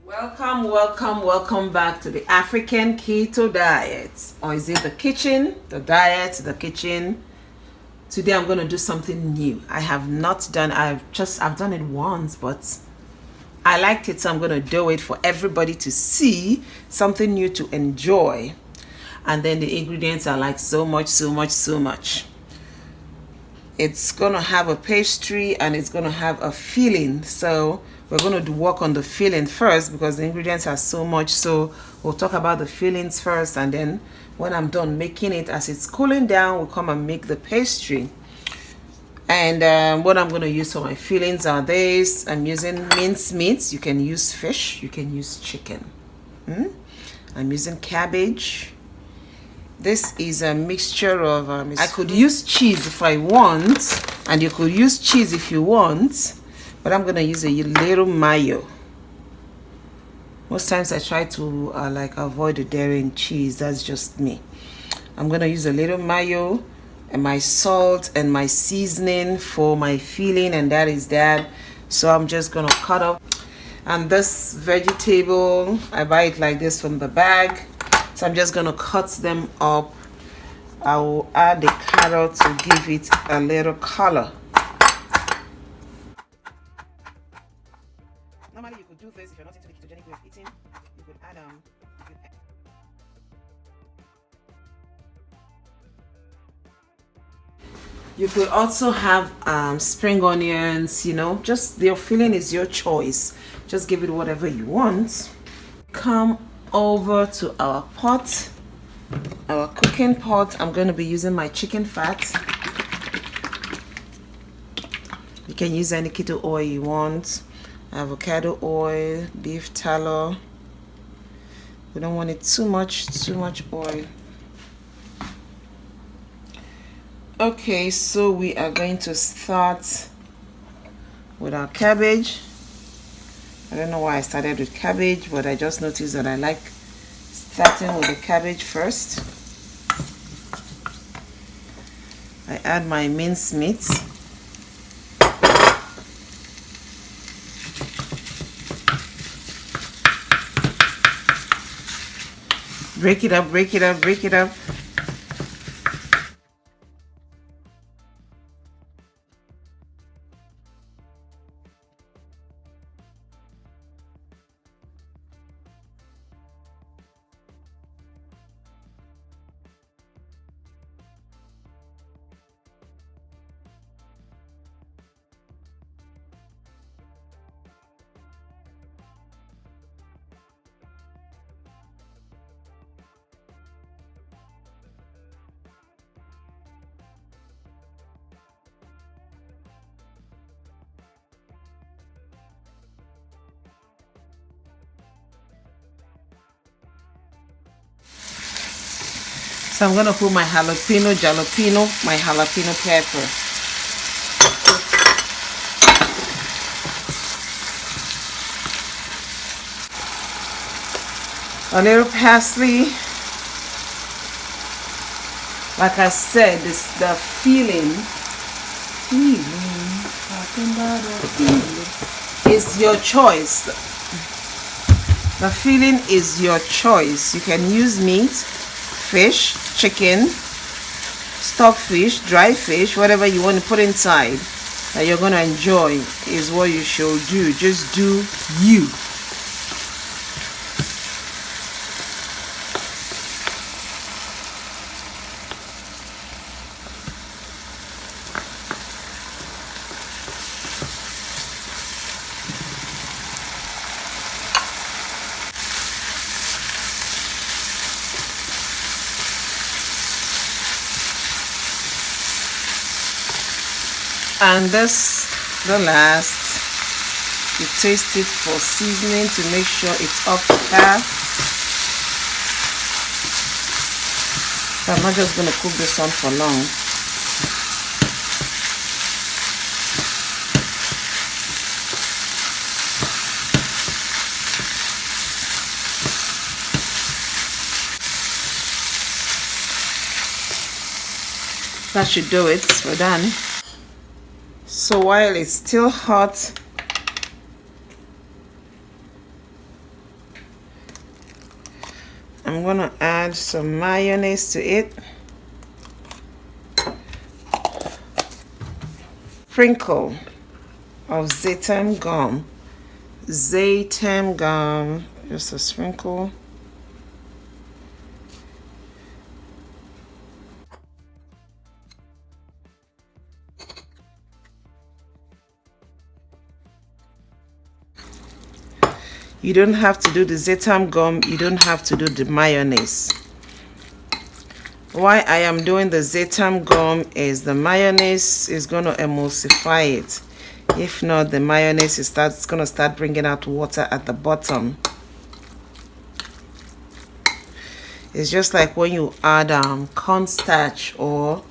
Welcome back to the African keto diet. Or is it the kitchen? The diet, the kitchen. Today I'm going to do something new. I've done it once, but I liked it, so I'm going to do it for everybody to see, something new to enjoy. And then the ingredients are like so much. It's going to have a pastry and it's going to have a filling. So we're going to work on the filling first because the ingredients are so much. So we'll talk about the fillings first, and then when I'm done making it, as it's cooling down, we'll come and make the pastry. And what I'm going to use for my fillings are these. I'm using minced meats. You can use fish, you can use chicken. I'm using cabbage. This is a mixture of I could use cheese if I want, and you could use cheese if you want, but I'm gonna use a little mayo. Most times I try to avoid the dairy and cheese. That's just me. I'm gonna use a little mayo and my salt and my seasoning for my filling, and that is that. So I'm just gonna cut up. And this vegetable, I buy it like this from the bag. So I'm just going to cut them up. I will add the carrot to give it a little color. Normally you could do this if you're not into the ketogenic way of eating. You could add you could also have spring onions, just your filling is your choice. Just give it whatever you want. Come over to our pot, our cooking pot. I'm going to be using my chicken fat. You can use any keto oil you want, avocado oil, beef tallow. We don't want it too much oil. Okay, so we are going to start with our cabbage. I don't know why I started with cabbage, but I just noticed that I like starting with the cabbage first. I add my minced meat. Break it up. So I'm going to put my jalapeno pepper. A little parsley. Like I said, this the feeling is your choice. The feeling is your choice. You can use meat, fish, chicken, stockfish, dry fish, whatever you want to put inside that you're going to enjoy is what you should do. Just do you. And this, the last, you taste it for seasoning to make sure it's up to par. So I'm not just going to cook this on for long. That should do it. We're done. So while it's still hot, I'm gonna add some mayonnaise to it. Sprinkle of zaitan gum. Zaitan gum, just a sprinkle. You don't have to do the zaitan gum, you don't have to do the mayonnaise. Why I am doing the zaitan gum is the mayonnaise is going to emulsify it. If not, the mayonnaise is going to start bringing out water at the bottom. It's just like when you add cornstarch or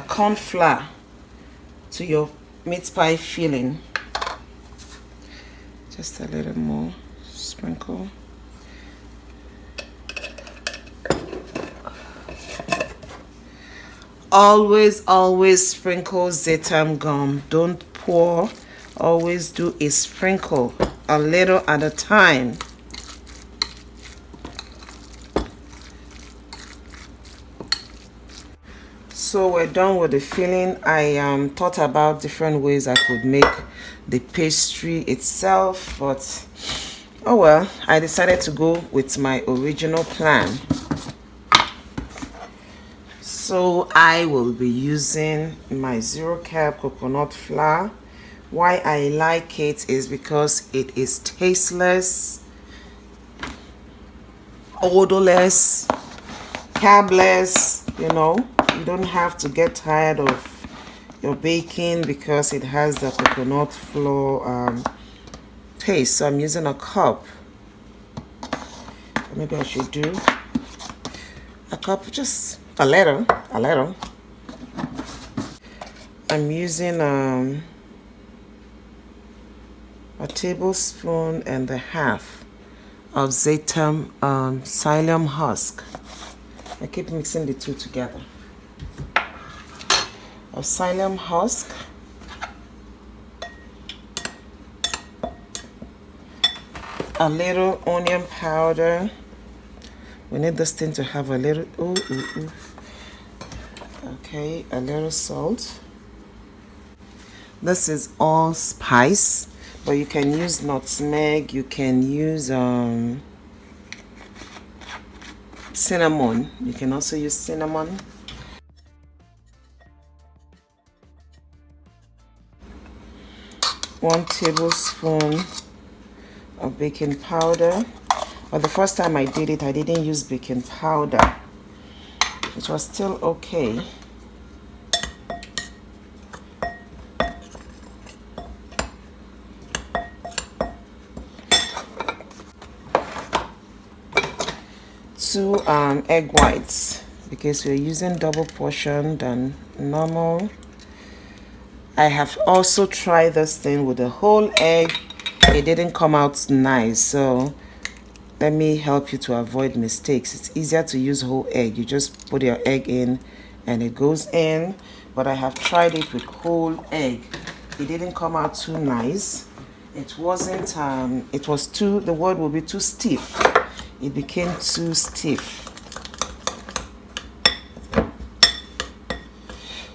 corn flour to your meat pie filling. Just a little more sprinkle. Always sprinkle zaitan gum. Don't pour. Always do a sprinkle, a little at a time. So we're done with the filling. I thought about different ways I could make the pastry itself, but oh well, I decided to go with my original plan. So I will be using my 0-carb coconut flour. Why I like it is because it is tasteless, odorless, carbless, you know. You don't have to get tired of your baking because it has the coconut flour taste. So I'm using a cup. Maybe I should do a cup, just a little. I'm using a tablespoon and a half of zaitan psyllium husk. I keep mixing the two together. Of psyllium husk, a little onion powder. We need this thing to have a little okay, a little salt. This is all spice, but you can use nutmeg, you can use cinnamon. You can also use cinnamon. 1 tablespoon of baking powder. But the first time I did it, I didn't use baking powder. It was still okay. Two egg whites, because we're using double portion than normal. I have also tried this thing with a whole egg. It didn't come out nice, so let me help you to avoid mistakes. It's easier to use whole egg. You just put your egg in and it goes in, but I have tried it with whole egg. It didn't come out too nice. It wasn't it was too, the word will be too stiff. It became too stiff.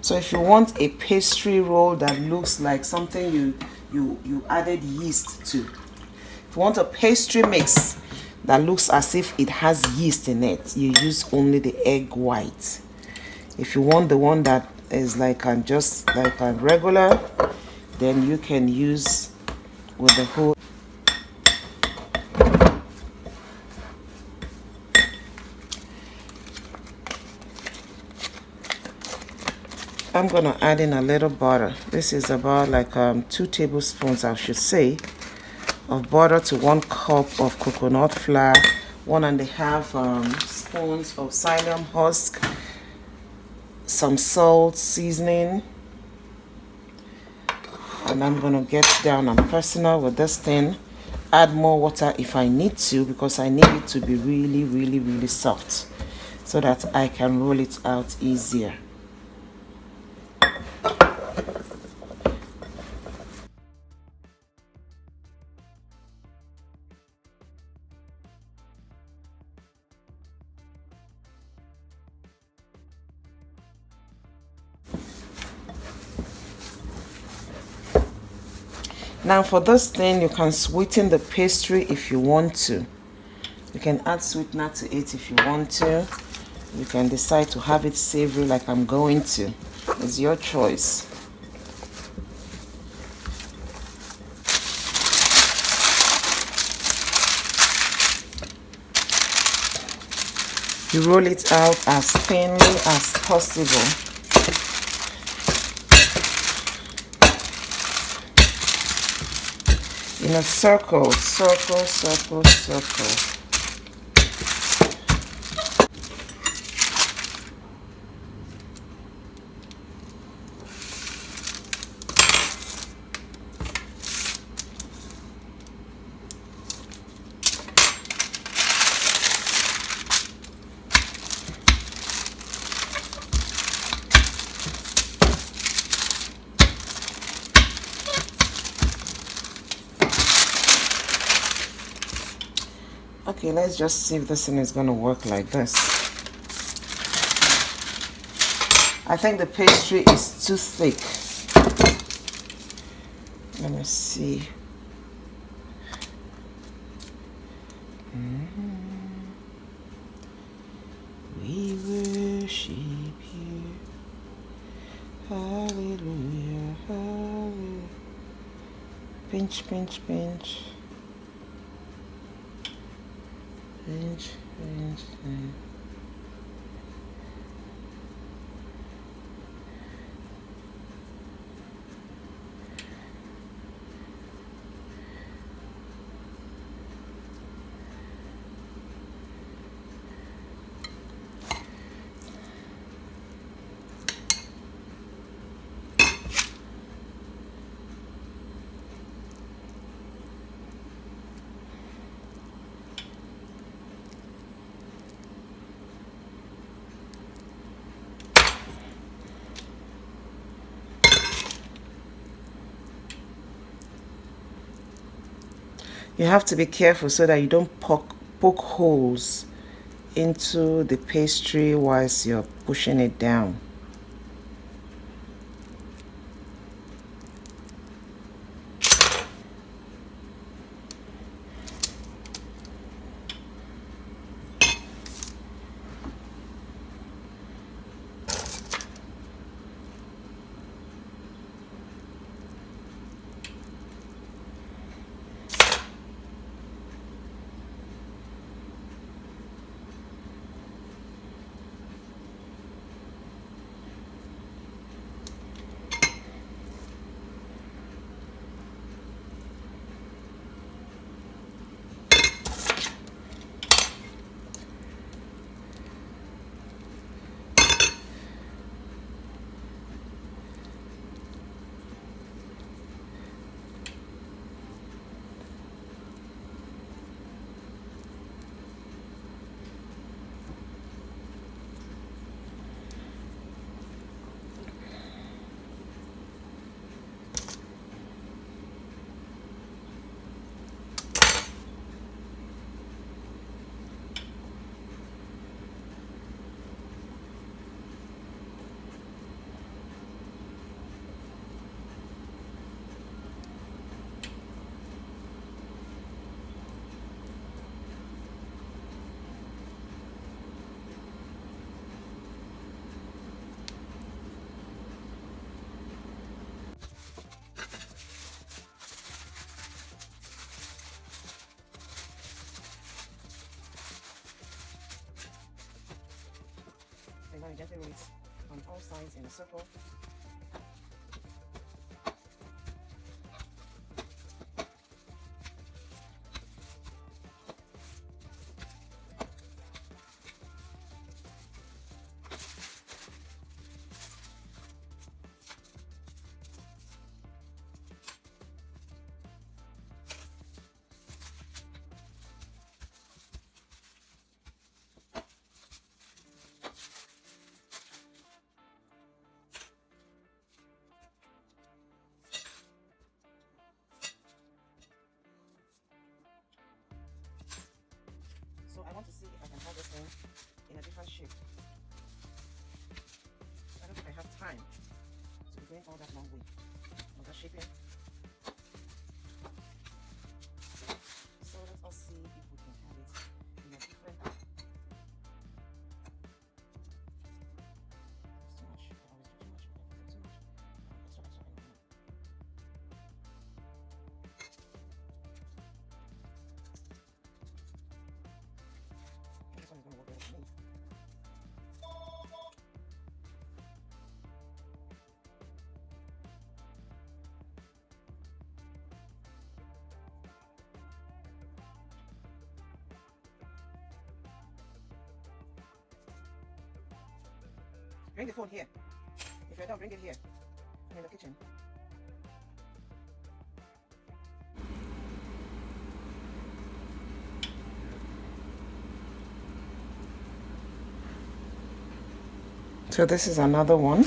So if you want a pastry roll that looks like something you added yeast to, if you want a pastry mix that looks as if it has yeast in it, you use only the egg white. If you want the one that is like just like a regular, then you can use with the whole. I'm gonna add in a little butter. This is about like 2 tablespoons, I should say, of butter to 1 cup of coconut flour, 1.5 spoons of psyllium husk, some salt, seasoning, and I'm gonna get down and personal with this thing. Add more water if I need to, because I need it to be really soft so that I can roll it out easier. Now for this thing, you can sweeten the pastry if you want to. You can add sweetener to it if you want to. You can decide to have it savory like I'm going to. It's your choice. You roll it out as thinly as possible. In a circle, circle, circle, circle. Okay, let's just see if this thing is going to work like this. I think the pastry is too thick. Let me see. We worship you. Hallelujah. Hallelujah. Pinch, pinch, pinch. Pinch, pinch, pinch. You have to be careful so that you don't poke holes into the pastry whilst you're pushing it down. And now you gently roll it on all sides in a circle. So I want to see if I can hold this thing in a different shape. I don't think I have time to be going all that long way. I'm just shaping Bring the phone here. If you're done, bring it here. I'm in the kitchen. So this is another one.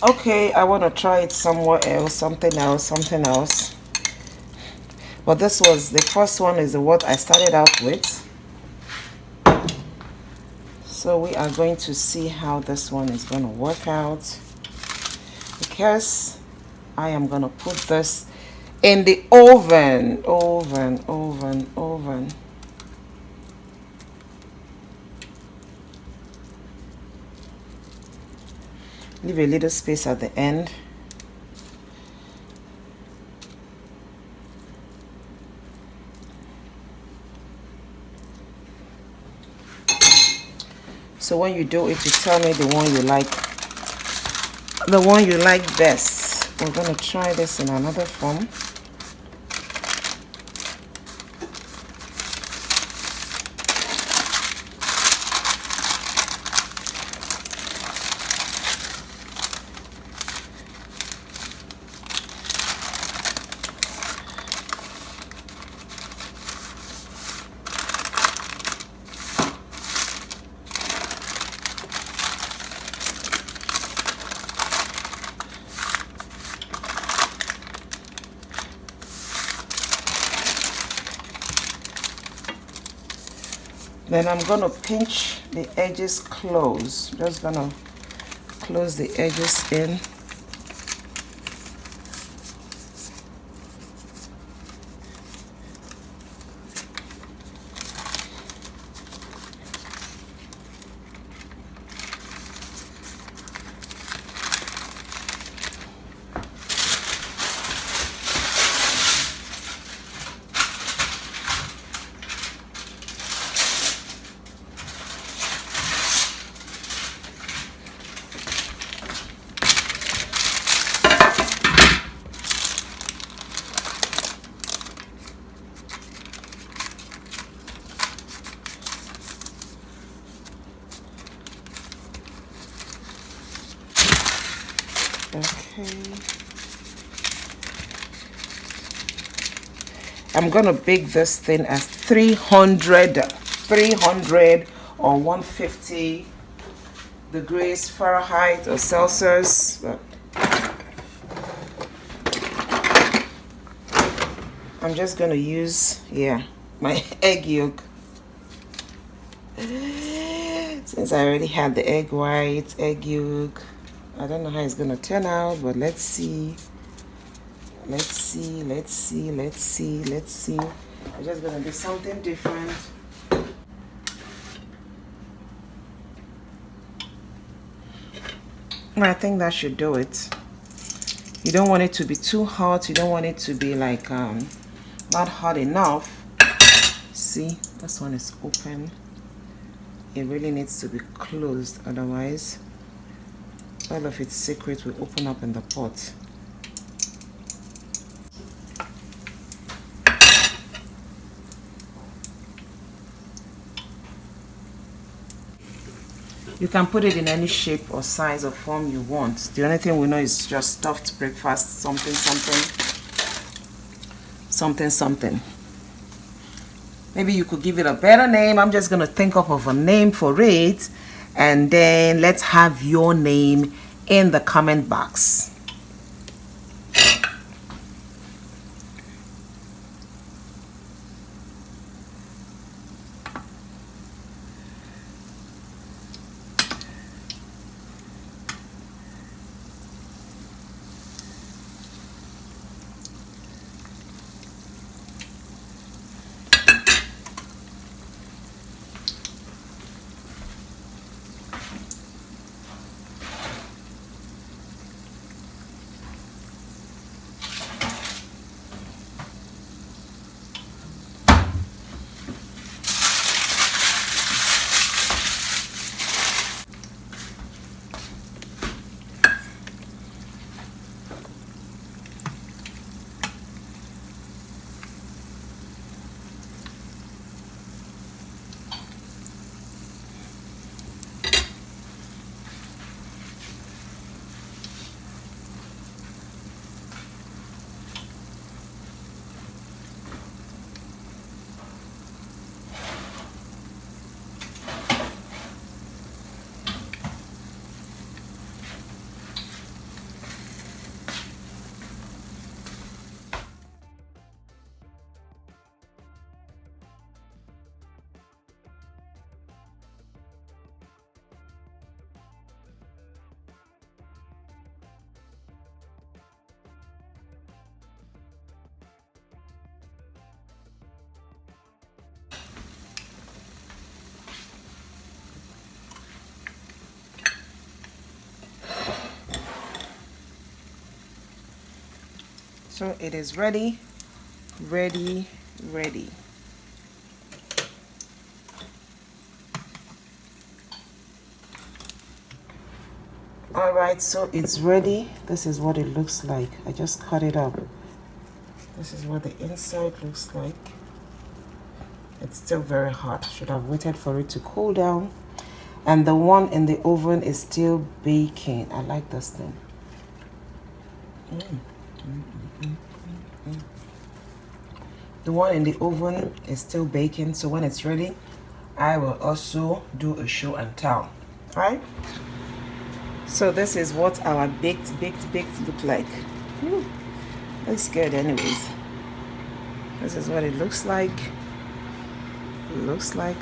Okay, I want to try it somewhere else, something else. But this was the first one, is what I started out with. So we are going to see how this one is going to work out, because I am going to put this in the oven. Leave a little space at the end. So when you do it, you tell me the one you like best. We're going to try this in another form. Then I'm going to pinch the edges close. Just going to close the edges in. Okay. I'm gonna bake this thing as 300 or 150 degrees Fahrenheit or Celsius. I'm just gonna use, my egg yolk. Since I already had the egg white, egg yolk, I don't know how it's gonna turn out, but let's see. I'm just gonna do something different. I think that should do it. You don't want it to be too hot. You don't want it to be like not hot enough. See, this one is open. It really needs to be closed, otherwise all of its secret will open up in the pot. You can put it in any shape or size or form you want. The only thing we know is just stuffed breakfast, something. Maybe you could give it a better name. I'm just going to think up of a name for it, and then let's have your name in the comment box. So it is ready, ready. All right, so it's ready. This is what it looks like. I just cut it up. This is what the inside looks like. It's still very hot. Should have waited for it to cool down. And the one in the oven is still baking. I like this thing. The one in the oven is still baking, so when it's ready, I will also do a show and tell. All right? So this is what our baked look like. Looks good anyways. This is what it looks like. Looks like.